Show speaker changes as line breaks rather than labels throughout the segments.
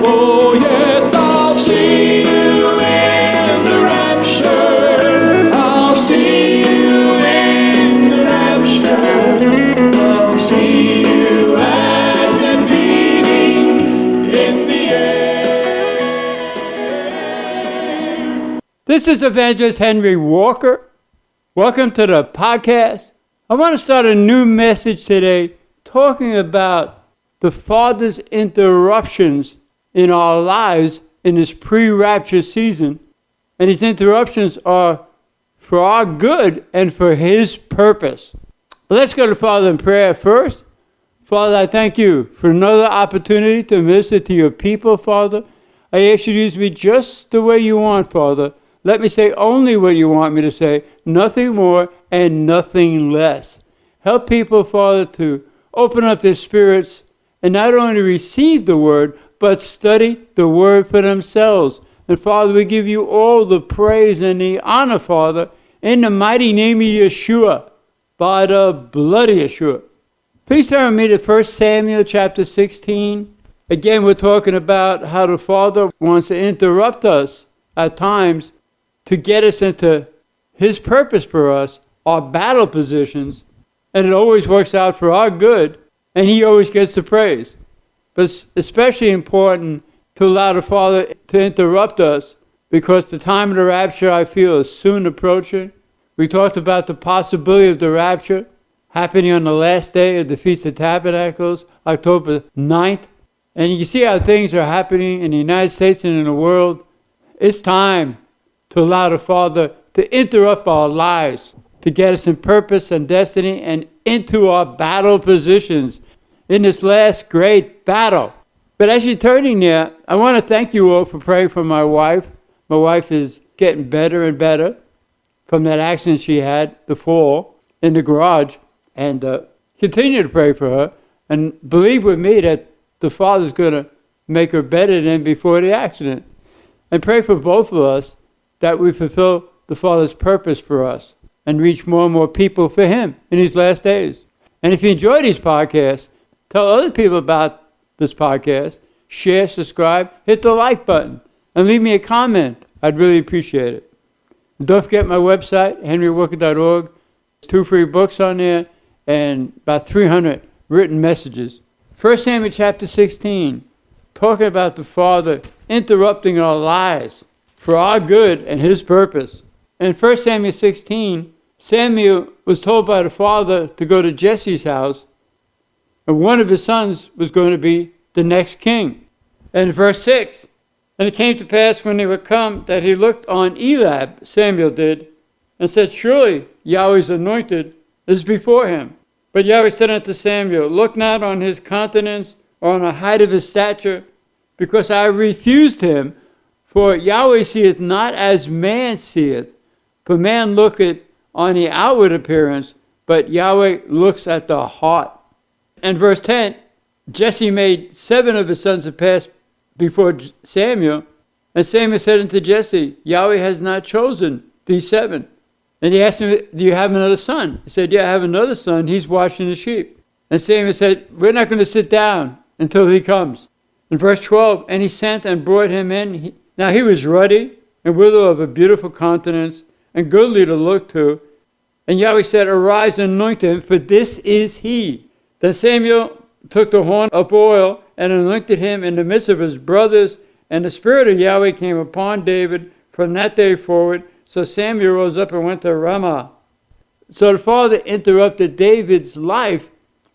Oh yes, I'll see you in the rapture. I'll see you in the rapture. I'll see you at that meeting in the air.
This is Evangelist Henry Walker. Welcome to the podcast. I want to start a new message today talking about the Father's interruptions in our lives in this pre-rapture season. And these interruptions are for our good and for His purpose. But let's go to Father in prayer first. Father, I thank you for another opportunity to minister to your people, Father. I ask you to use me just the way you want, Father. Let me say only what you want me to say, nothing more and nothing less. Help people, Father, to open up their spirits and not only receive the word, but study the word for themselves. And Father, we give you all the praise and the honor, Father, in the mighty name of Yeshua, by the blood of Yeshua. Please turn with me to 1 Samuel chapter 16. Again, we're talking about how the Father wants to interrupt us at times to get us into His purpose for us, our battle positions, and it always works out for our good, and He always gets the praise. But it's especially important to allow the Father to interrupt us because the time of the rapture, I feel, is soon approaching. We talked about the possibility of the rapture happening on the last day of the Feast of Tabernacles, October 9th. And you can see how things are happening in the United States and in the world. It's time to allow the Father to interrupt our lives, to get us in purpose and destiny and into our battle positions in this last great battle. But as you're turning there, I want to thank you all for praying for my wife. My wife is getting better and better from that accident she had, the fall, in the garage. And continue to pray for her. And believe with me that the Father's going to make her better than before the accident. And pray for both of us that we fulfill the Father's purpose for us and reach more and more people for Him in these last days. And if you enjoy these podcasts, tell other people about this podcast, share, subscribe, hit the like button, and leave me a comment. I'd really appreciate it. And don't forget my website, henrywalker.org. There's 2 free books on there and about 300 written messages. 1 Samuel chapter 16, talking about the Father interrupting our lives for our good and His purpose. In 1 Samuel 16, Samuel was told by the Father to go to Jesse's house, and one of his sons was going to be the next king. And in verse 6, and it came to pass when they were come that he looked on Eliab, Samuel did, and said, surely Yahweh's anointed is before him. But Yahweh said unto Samuel, look not on his countenance or on the height of his stature, because I refused him. For Yahweh seeth not as man seeth, for man looketh on the outward appearance, but Yahweh looks at the heart. And verse 10, Jesse made 7 of his sons to pass before Samuel, and Samuel said unto Jesse, Yahweh has not chosen these 7. And he asked him, do you have another son? He said, yeah, I have another son, he's washing the sheep. And Samuel said, we're not going to sit down until he comes. In verse 12, and he sent and brought him in. Now he was ruddy and withal of a beautiful countenance and goodly to look to. And Yahweh said, arise and anoint him, for this is he. Then Samuel took the horn of oil and anointed him in the midst of his brothers. And the Spirit of Yahweh came upon David from that day forward. So Samuel rose up and went to Ramah. So the Father interrupted David's life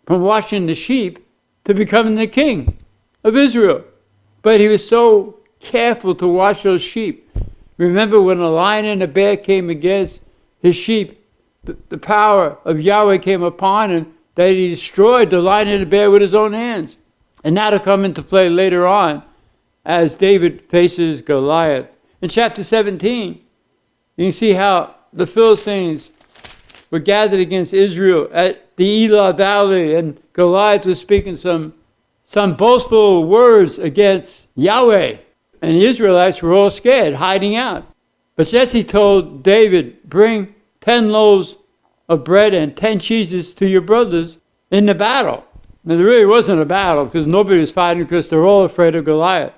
from washing the sheep to becoming the king of Israel. But he was so careful to watch those sheep. Remember when a lion and a bear came against his sheep, the power of Yahweh came upon him that he destroyed the lion and the bear with his own hands. And that'll come into play later on as David faces Goliath. In chapter 17, you can see how the Philistines were gathered against Israel at the Elah Valley, and Goliath was speaking some boastful words against Yahweh. And the Israelites were all scared, hiding out. But Jesse told David, bring 10 loaves of bread and 10 cheeses to your brothers in the battle. Now, there really wasn't a battle because nobody was fighting because they're all afraid of Goliath.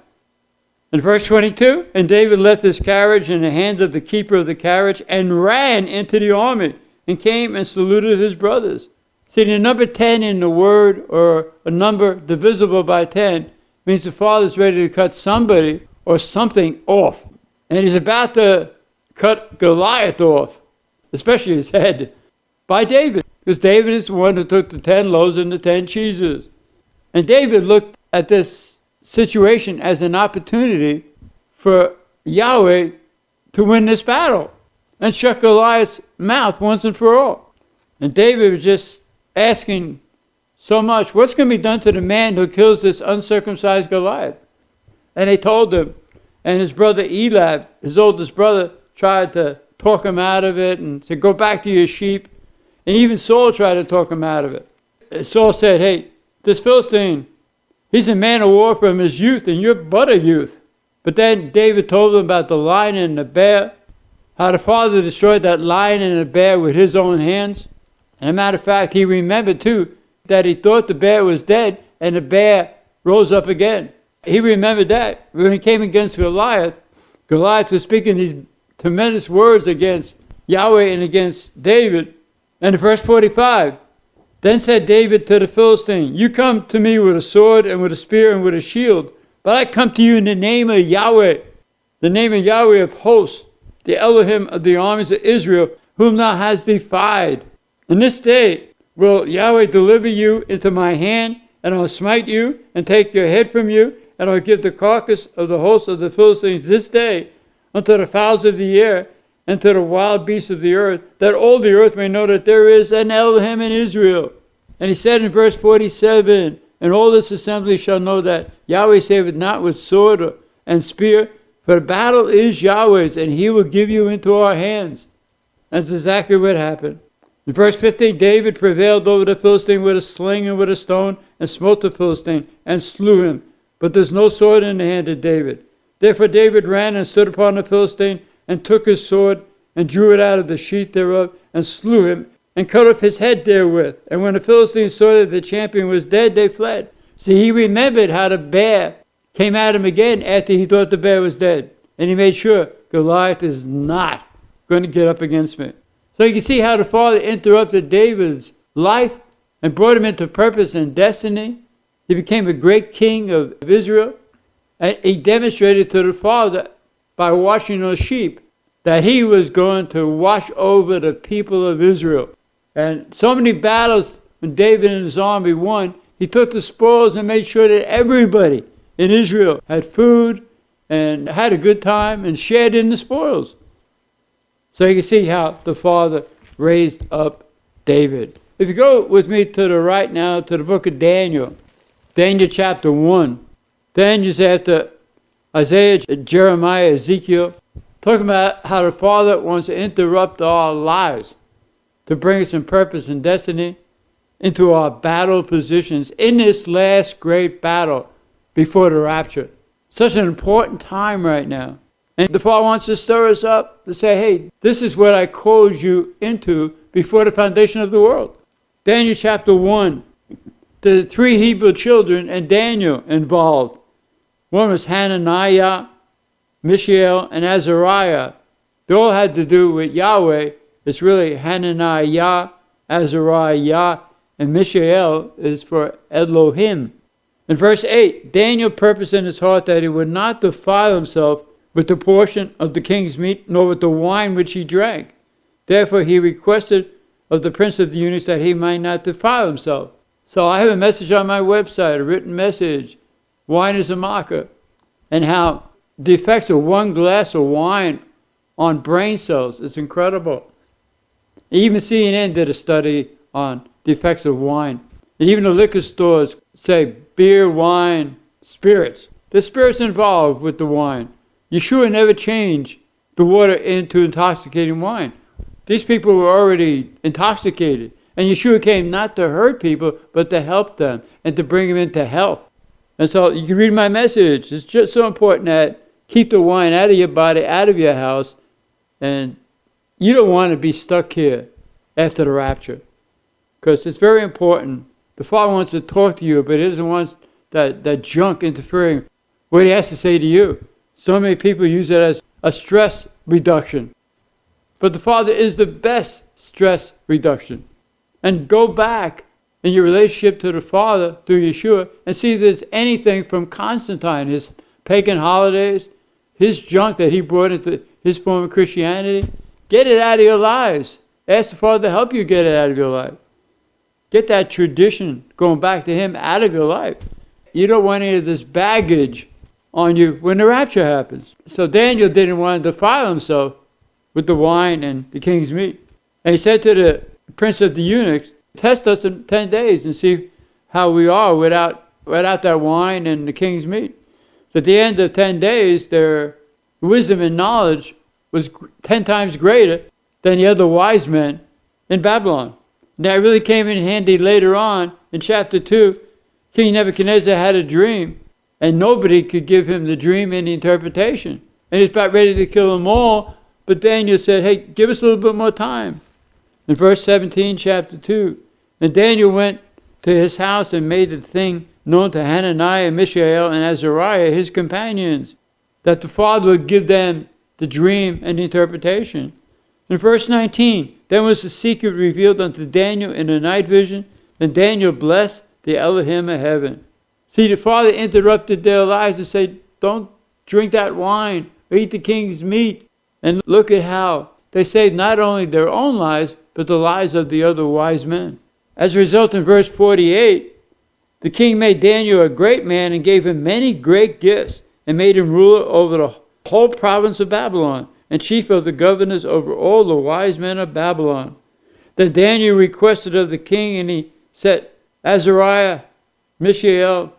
In verse 22, and David left his carriage in the hand of the keeper of the carriage and ran into the army and came and saluted his brothers. See, the number 10 in the word, or a number divisible by 10, means the father's ready to cut somebody or something off. And he's about to cut Goliath off, especially his head, by David. Because David is the one who took the 10 loaves and the 10 cheeses. And David looked at this situation as an opportunity for Yahweh to win this battle and shut Goliath's mouth once and for all. And David was just asking so much, what's going to be done to the man who kills this uncircumcised Goliath? And they told him, and his brother Eliab, his oldest brother, tried to talk him out of it and said, go back to your sheep. And even Saul tried to talk him out of it. And Saul said, hey, this Philistine, he's a man of war from his youth, and you're but a youth. But then David told him about the lion and the bear, how the father destroyed that lion and the bear with his own hands. And as a matter of fact, he remembered too that he thought the bear was dead and the bear rose up again. He remembered that. When he came against Goliath, Goliath was speaking these tremendous words against Yahweh and against David. And in verse 45, then said David to the Philistine, you come to me with a sword and with a spear and with a shield, but I come to you in the name of Yahweh, the name of Yahweh of hosts, the Elohim of the armies of Israel, whom thou hast defied. And this day will Yahweh deliver you into my hand, and I'll smite you and take your head from you, and I'll give the carcass of the hosts of the Philistines this day unto the fowls of the air and to the wild beasts of the earth, that all the earth may know that there is an Elohim in Israel. And he said in verse 47, and all this assembly shall know that Yahweh saveth not with sword and spear, for the battle is Yahweh's, and he will give you into our hands. That's exactly what happened. In verse 15, David prevailed over the Philistine with a sling and with a stone, and smote the Philistine, and slew him. But there's no sword in the hand of David. Therefore David ran and stood upon the Philistine, and took his sword, and drew it out of the sheath thereof, and slew him, and cut off his head therewith. And when the Philistines saw that the champion was dead, they fled. See, he remembered how the bear came at him again after he thought the bear was dead. And he made sure, Goliath is not going to get up against me. So you can see how the father interrupted David's life and brought him into purpose and destiny. He became a great king of Israel. And he demonstrated to the father by washing those sheep that he was going to wash over the people of Israel. And so many battles when David and his army won, he took the spoils and made sure that everybody in Israel had food and had a good time and shared in the spoils. So you can see how the father raised up David. If you go with me to the right now to the book of Daniel, Daniel chapter 1. Daniel's after Isaiah, Jeremiah, Ezekiel, talking about how the father wants to interrupt our lives to bring us in purpose and destiny into our battle positions in this last great battle before the rapture. Such an important time right now. And the Father wants to stir us up to say, hey, this is what I called you into before the foundation of the world. Daniel chapter 1, the 3 Hebrew children and Daniel involved. One was Hananiah, Mishael, and Azariah. They all had to do with Yahweh. It's really Hananiah, Azariah, and Mishael is for Elohim. In verse 8, Daniel purposed in his heart that he would not defile himself with the portion of the king's meat, nor with the wine which he drank. Therefore he requested of the prince of the eunuchs that he might not defile himself. So I have a message on my website, a written message, Wine is a Mocker, and how the effects of one glass of wine on brain cells is incredible. Even CNN did a study on the effects of wine. And even the liquor stores say beer, wine, spirits. There's spirits involved with the wine. Yeshua never changed the water into intoxicating wine. These people were already intoxicated. And Yeshua came not to hurt people, but to help them and to bring them into health. And so you can read my message. It's just so important that keep the wine out of your body, out of your house. And you don't want to be stuck here after the rapture. Because it's very important. The Father wants to talk to you, but he doesn't want that junk interfering what he has to say to you. So many people use it as a stress reduction. But the Father is the best stress reduction. And go back in your relationship to the Father through Yeshua and see if there's anything from Constantine, his pagan holidays, his junk that he brought into his form of Christianity. Get it out of your lives. Ask the Father to help you get it out of your life. Get that tradition going back to him out of your life. You don't want any of this baggage on you when the rapture happens. So Daniel didn't want to defile himself with the wine and the king's meat. And he said to the prince of the eunuchs, test us in 10 days and see how we are without that wine and the king's meat. So at the end of 10 days, their wisdom and knowledge was 10 times greater than the other wise men in Babylon. Now it really came in handy later on in chapter 2. King Nebuchadnezzar had a dream, and nobody could give him the dream and the interpretation. And he's about ready to kill them all, but Daniel said, hey, give us a little bit more time. In verse 17, chapter 2, and Daniel went to his house and made the thing known to Hananiah, Mishael, and Azariah, his companions, that the Father would give them the dream and the interpretation. In verse 19, then was the secret revealed unto Daniel in a night vision, and Daniel blessed the Elohim of heaven. See, the Father interrupted their lives and said, don't drink that wine or eat the king's meat. And look at how they saved not only their own lives, but the lives of the other wise men. As a result, in verse 48, the king made Daniel a great man and gave him many great gifts and made him ruler over the whole province of Babylon and chief of the governors over all the wise men of Babylon. Then Daniel requested of the king, and he set Azariah, Mishael,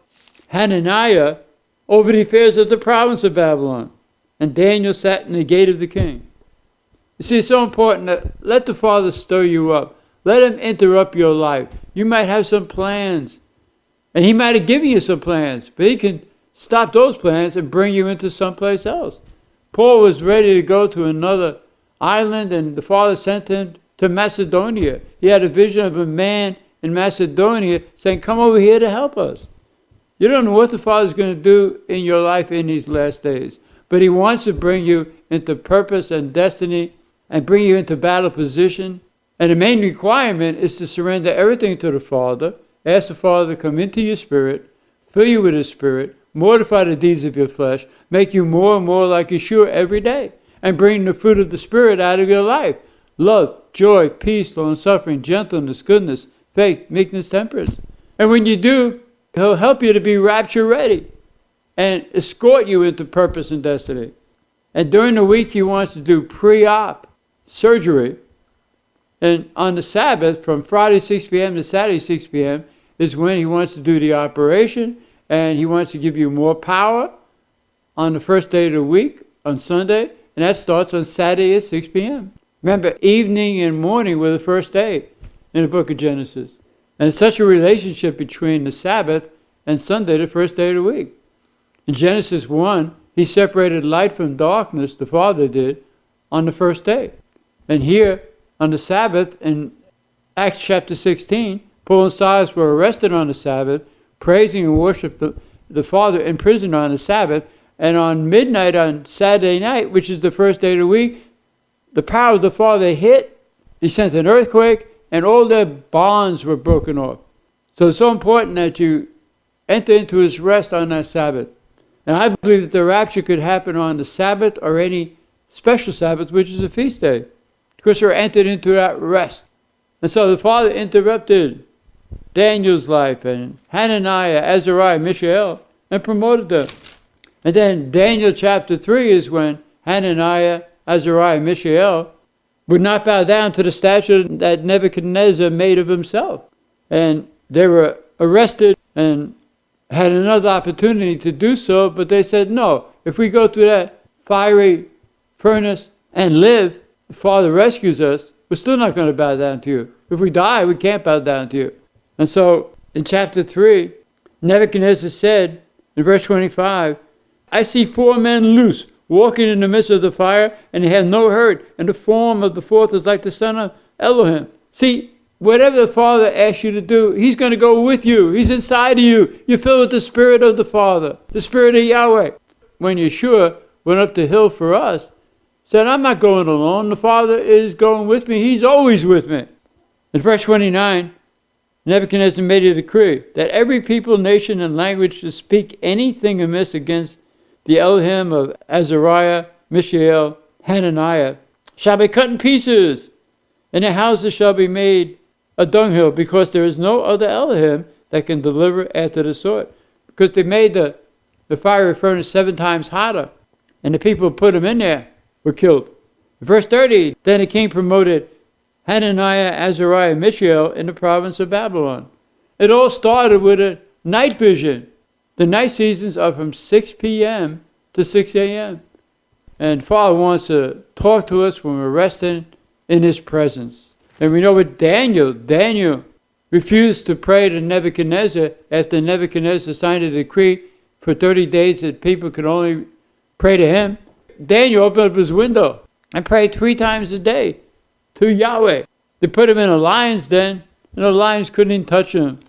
Hananiah over the affairs of the province of Babylon. And Daniel sat in the gate of the king. You see, it's so important that let the Father stir you up. Let him interrupt your life. You might have some plans, and he might have given you some plans, but he can stop those plans and bring you into someplace else. Paul was ready to go to another island, and the Father sent him to Macedonia. He had a vision of a man in Macedonia saying, come over here to help us. You don't know what the Father's going to do in your life in these last days, but he wants to bring you into purpose and destiny and bring you into battle position. And the main requirement is to surrender everything to the Father, ask the Father to come into your spirit, fill you with his Spirit, mortify the deeds of your flesh, make you more and more like Yeshua every day, and bring the fruit of the Spirit out of your life. Love, joy, peace, long-suffering, gentleness, goodness, faith, meekness, temperance. And when you do, he'll help you to be rapture ready and escort you into purpose and destiny. And during the week, he wants to do pre-op surgery. And on the Sabbath, from Friday 6 p.m. to Saturday 6 p.m. is when he wants to do the operation, and he wants to give you more power on the first day of the week, on Sunday, and that starts on Saturday at 6 p.m. Remember, evening and morning were the first day in the book of Genesis. And it's such a relationship between the Sabbath and Sunday, the first day of the week. In Genesis 1, he separated light from darkness, the Father did, on the first day. And here, on the Sabbath, in Acts chapter 16, Paul and Silas were arrested on the Sabbath, praising and worshiping the Father in prison on the Sabbath. And on midnight on Saturday night, which is the first day of the week, the power of the Father hit. He sent an earthquake, and all their bonds were broken off. So it's so important that you enter into his rest on that Sabbath. And I believe that the rapture could happen on the Sabbath or any special Sabbath, which is a feast day, because they're entered into that rest. And so the Father interrupted Daniel's life and Hananiah, Azariah, Mishael, and promoted them. And then Daniel chapter 3 is when Hananiah, Azariah, Mishael would not bow down to the statue that Nebuchadnezzar made of himself. And they were arrested and had another opportunity to do so, but they said, no, if we go through that fiery furnace and live, the Father rescues us, we're still not going to bow down to you. If we die, we can't bow down to you. And so in chapter 3, Nebuchadnezzar said in verse 25, I see 4 men loose, walking in the midst of the fire, and they have no hurt, and the form of the fourth is like the son of Elohim. See, whatever the Father asks you to do, he's going to go with you. He's inside of you. You're filled with the Spirit of the Father, the Spirit of Yahweh. When Yeshua went up the hill for us, said, I'm not going alone. The Father is going with me. He's always with me. In verse 29, Nebuchadnezzar made a decree that every people, nation, and language to speak anything amiss against the Elohim of Azariah, Mishael, Hananiah shall be cut in pieces, and their houses shall be made a dunghill, because there is no other Elohim that can deliver after the sort. Because they made the fiery furnace 7 times hotter, and the people who put them in there were killed. Verse 30, then the king promoted Hananiah, Azariah, and Mishael in the province of Babylon. It all started with a night vision. The night seasons are from 6 p.m. to 6 a.m. And Father wants to talk to us when we're resting in His presence. And we know with Daniel refused to pray to Nebuchadnezzar after Nebuchadnezzar signed a decree for 30 days that people could only pray to him. Daniel opened up his window and prayed 3 times a day to Yahweh. They put him in a lion's den, and the lions couldn't even touch him.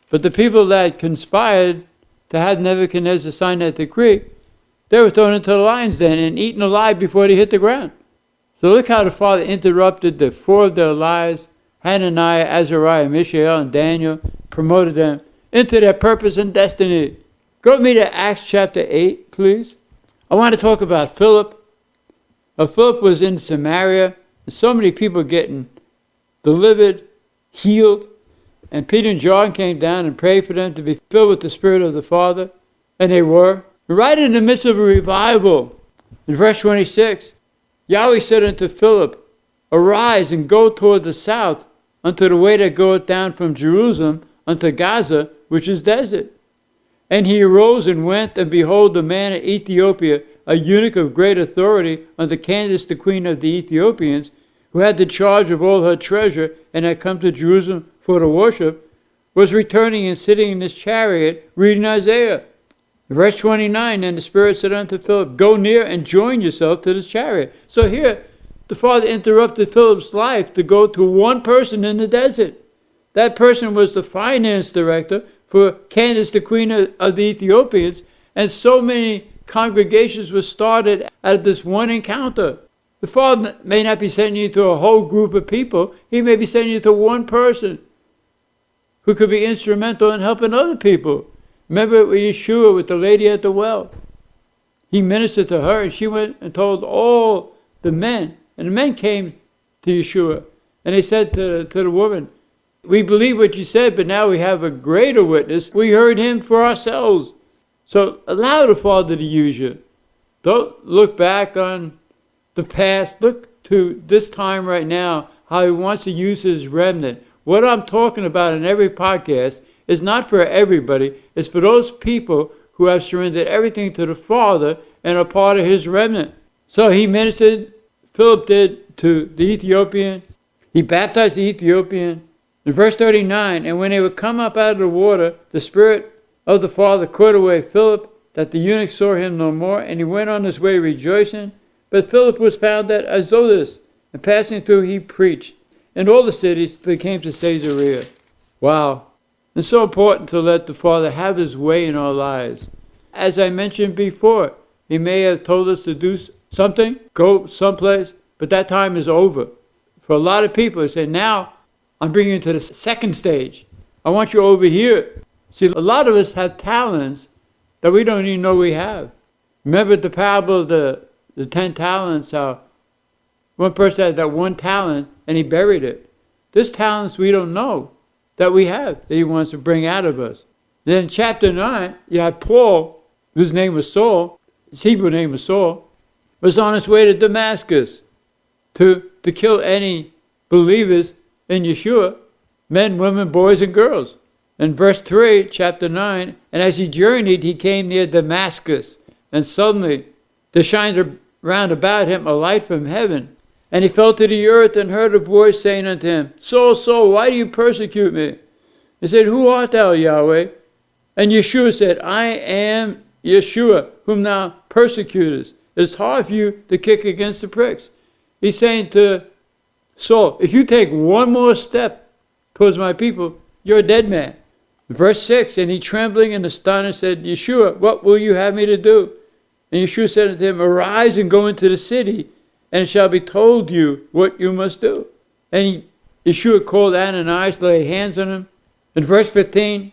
But the people that conspired to have Nebuchadnezzar sign that decree, they were thrown into the lion's den and eaten alive before they hit the ground. So look how the Father interrupted the 4 of their lives, Hananiah, Azariah, Mishael, and Daniel, promoted them into their purpose and destiny. Go with me to Acts chapter 8, please. I want to talk about Philip. Philip was in Samaria, and so many people getting delivered, healed, and Peter and John came down and prayed for them to be filled with the Spirit of the Father, and they were. Right in the midst of a revival, in verse 26, Yahweh said unto Philip, Arise and go toward the south, unto the way that goeth down from Jerusalem unto Gaza, which is desert. And he arose and went, and behold, the man of Ethiopia, a eunuch of great authority under Candace, the queen of the Ethiopians, who had the charge of all her treasure, and had come to Jerusalem for to worship, was returning and sitting in his chariot, reading Isaiah. Verse 29, and the Spirit said unto Philip, Go near and join yourself to this chariot. So here, the Father interrupted Philip's life to go to one person in the desert. That person was the finance director for Candace, the queen of the Ethiopians, and so many congregations were started at this one encounter. The Father may not be sending you to a whole group of people. He may be sending you to one person who could be instrumental in helping other people. Remember with Yeshua, with the lady at the well. He ministered to her, and she went and told all the men. And the men came to Yeshua, and they said to the woman, We believe what you said, but now we have a greater witness. We heard him for ourselves. So allow the Father to use you. Don't look back on the past. Look to this time right now, how He wants to use His remnant. What I'm talking about in every podcast is not for everybody. It's for those people who have surrendered everything to the Father and are part of His remnant. So He ministered, Philip did, to the Ethiopian. He baptized the Ethiopian. In verse 39, and when they would come up out of the water, the Spirit of the Father caught away Philip, that the eunuch saw him no more, and he went on his way rejoicing. But Philip was found at Azotus, and passing through he preached in all the cities till he came to Caesarea. Wow. It's so important to let the Father have His way in our lives. As I mentioned before, He may have told us to do something, go someplace, but that time is over. For a lot of people, He said, now I'm bringing you to the second stage. I want you over here. See, a lot of us have talents that we don't even know we have. Remember the parable of the 10 talents, how one person had that 1 talent and he buried it. There's talents we don't know that we have, that He wants to bring out of us. Then in chapter 9, you have Paul, whose name was Saul, his Hebrew name was Saul, was on his way to Damascus to kill any believers in Yeshua, men, women, boys, and girls. In verse 3, chapter 9, and as he journeyed, he came near Damascus, and suddenly there shined round about him a light from heaven. And he fell to the earth and heard a voice saying unto him, Saul, Saul, why do you persecute me? He said, Who art thou, Yahweh? And Yeshua said, I am Yeshua, whom thou persecutest. It's hard for you to kick against the pricks. He's saying to Saul, if you take one more step towards my people, you're a dead man. Verse 6, and he trembling and astonished said, Yeshua, what will you have me to do? And Yeshua said unto him, Arise and go into the city, and it shall be told you what you must do. And Yeshua called Ananias, laid hands on him. In verse 15,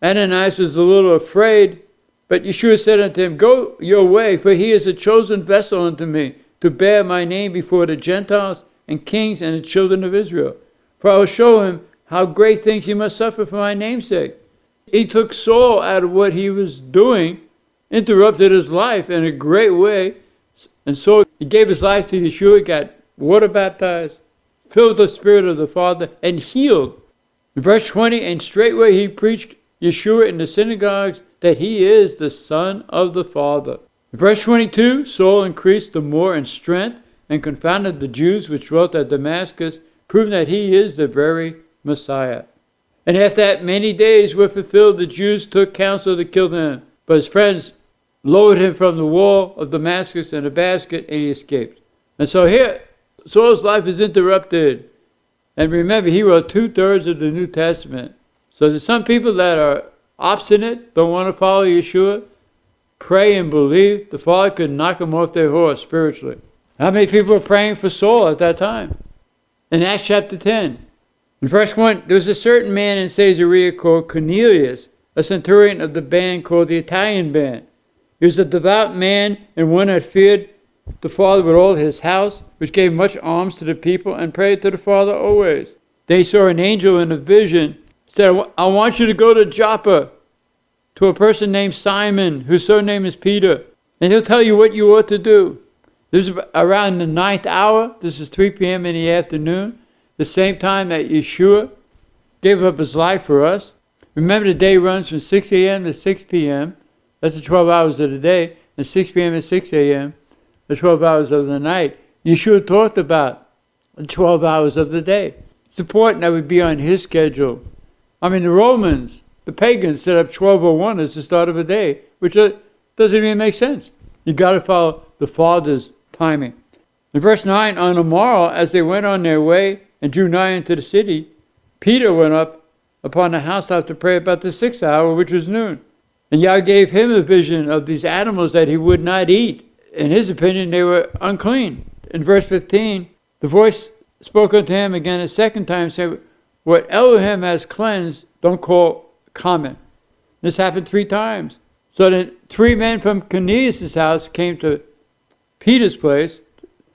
Ananias was a little afraid, but Yeshua said unto him, Go your way, for he is a chosen vessel unto me, to bear my name before the Gentiles and kings and the children of Israel. For I will show him how great things he must suffer for my name's sake. He took Saul out of what he was doing, interrupted his life in a great way, and so he gave his life to Yeshua, he got water baptized, filled with the Spirit of the Father, and healed. In verse 20, and straightway he preached Yeshua in the synagogues that he is the Son of the Father. In verse 22, Saul increased the more in strength and confounded the Jews which dwelt at Damascus, proving that he is the very Messiah. And after that many days were fulfilled, the Jews took counsel to kill him. But his friends lowered him from the wall of Damascus in a basket, and he escaped. And so here, Saul's life is interrupted. And remember, he wrote 2/3 of the New Testament. So there's some people that are obstinate, don't want to follow Yeshua, pray and believe the Father could knock them off their horse spiritually. How many people were praying for Saul at that time? In Acts chapter 10, in verse 1, there was a certain man in Caesarea called Cornelius, a centurion of the band called the Italian band. He was a devout man and one that feared the Father with all his house, which gave much alms to the people and prayed to the Father always. They saw an angel in a vision, said, I want you to go to Joppa, to a person named Simon, whose surname is Peter, and he'll tell you what you ought to do. This is around the 9th hour. This is 3 p.m. in the afternoon, the same time that Yeshua gave up his life for us. Remember, the day runs from 6 a.m. to 6 p.m. That's the 12 hours of the day, and 6 p.m. to 6 a.m., the 12 hours of the night. Yeshua talked about the 12 hours of the day. It's important that we be on his schedule. I mean, the Romans, the pagans, set up 12:01 as the start of a day, which doesn't even make sense. You got to follow the Father's timing. In verse 9, on the morrow, as they went on their way and drew nigh into the city, Peter went up upon the housetop to pray about the 6th hour, which was noon. And Yah gave him a vision of these animals that he would not eat. In his opinion, they were unclean. In verse 15, the voice spoke unto him again a second time, saying, What Elohim has cleansed, don't call common. This happened 3 times. So then 3 men from Cornelius' house came to Peter's place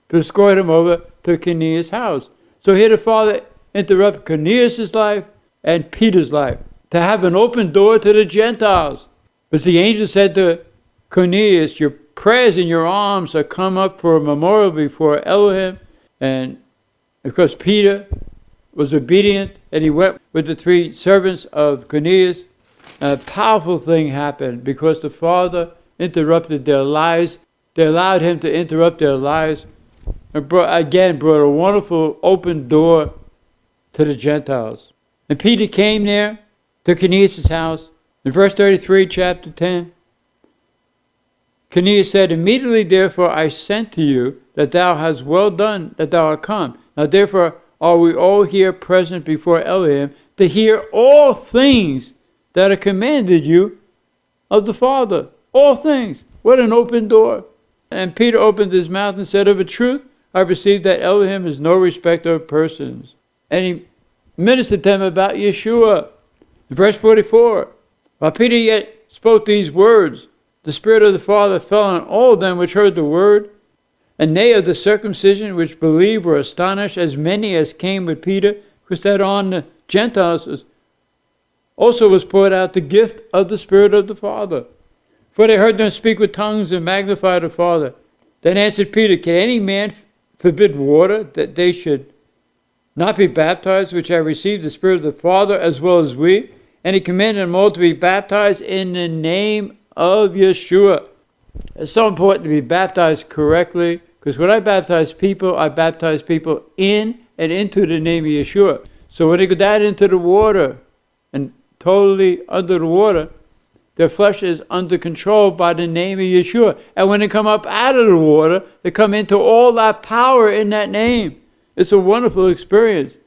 to escort him over to Cornelius' house. So here the Father interrupted Cornelius' life and Peter's life to have an open door to the Gentiles. But the angel said to Cornelius, Your prayers and your alms are come up for a memorial before Elohim. And of course Peter was obedient, and he went with the 3 servants of Cornelius. A powerful thing happened because the Father interrupted their lives. They allowed him to interrupt their lives and brought a wonderful open door to the Gentiles. And Peter came there to Cornelius' house. In verse 33, chapter 10, Cornelius said, Immediately therefore I sent to you, that thou hast well done, that thou art come. Now therefore are we all here present before Elohim, to hear all things that are commanded you of the Father. All things. What an open door. And Peter opened his mouth and said, Of a truth, I perceive that Elohim is no respecter of persons. And he ministered to them about Yeshua. In verse 44, while Peter yet spoke these words, the Spirit of the Father fell on all of them which heard the word. And they of the circumcision which believed were astonished, as many as came with Peter, because that on the Gentiles also was poured out the gift of the Spirit of the Father. For they heard them speak with tongues and magnify the Father. Then answered Peter, Can any man forbid water, that they should not be baptized, which have received the Spirit of the Father as well as we? And he commanded them all to be baptized in the name of Yeshua. It's so important to be baptized correctly, because when I baptize people in and into the name of Yeshua. So when they go down into the water and totally under the water, their flesh is under control by the name of Yeshua. And when they come up out of the water, they come into all that power in that name. It's a wonderful experience.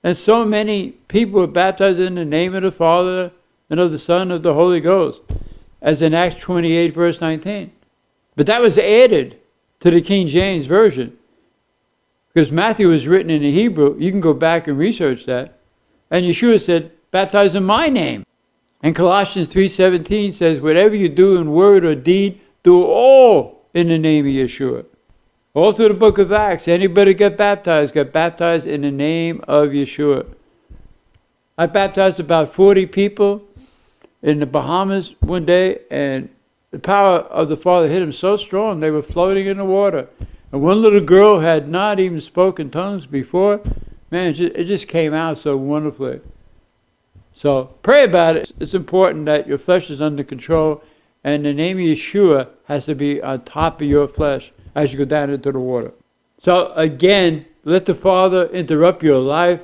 And so many people are baptized in the name of the Father and of the Son and of the Holy Ghost, as in Acts 28, verse 19. But that was added to the King James Version. Because Matthew was written in the Hebrew. You can go back and research that. And Yeshua said, baptize in my name. And Colossians 3:17 says, whatever you do in word or deed, do all in the name of Yeshua. All through the book of Acts, anybody got baptized in the name of Yeshua. I baptized about 40 people in the Bahamas one day, and the power of the Father hit them so strong, they were floating in the water. And one little girl had not even spoken tongues before. Man, it just came out so wonderfully. So pray about it. It's important that your flesh is under control, and the name of Yeshua has to be on top of your flesh as you go down into the water. So again, let the Father interrupt your life.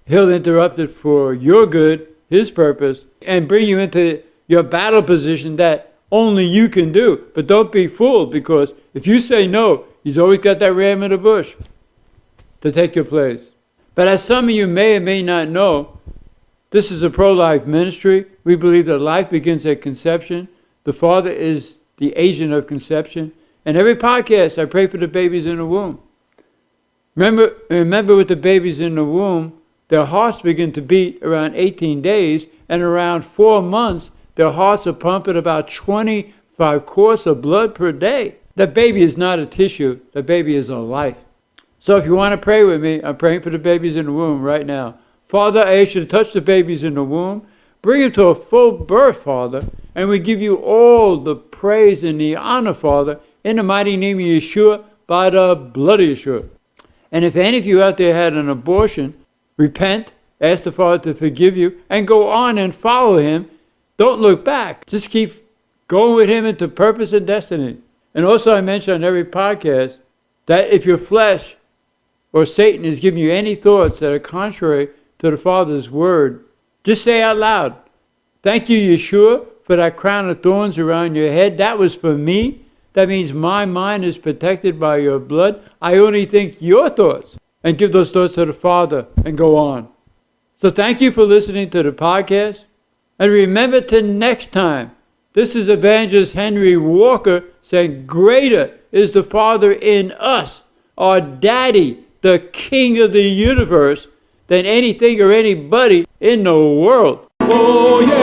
He'll interrupt it for your good, His purpose, and bring you into your battle position that only you can do. But don't be fooled, because if you say no, He's always got that ram in the bush to take your place. But as some of you may or may not know, this is a pro-life ministry. We believe that life begins at conception. The Father is the agent of conception. And every podcast, I pray for the babies in the womb. Remember with the babies in the womb, their hearts begin to beat around 18 days, and around 4 months, their hearts are pumping about 25 quarts of blood per day. That baby is not a tissue. That baby is a life. So if you want to pray with me, I'm praying for the babies in the womb right now. Father, I ask you to touch the babies in the womb. Bring them to a full birth, Father. And we give you all the praise and the honor, Father, in the mighty name of Yeshua, by the blood of Yeshua. And if any of you out there had an abortion, repent, ask the Father to forgive you, and go on and follow Him. Don't look back. Just keep going with Him into purpose and destiny. And also I mention on every podcast that if your flesh or Satan is giving you any thoughts that are contrary to the Father's word, just say out loud, thank you, Yeshua, for that crown of thorns around your head. That was for me. That means my mind is protected by your blood. I only think your thoughts, and give those thoughts to the Father and go on. So thank you for listening to the podcast. And remember to next time, this is Evangelist Henry Walker saying, greater is the Father in us, our Daddy, the King of the universe, than anything or anybody in the world.
Oh, yeah.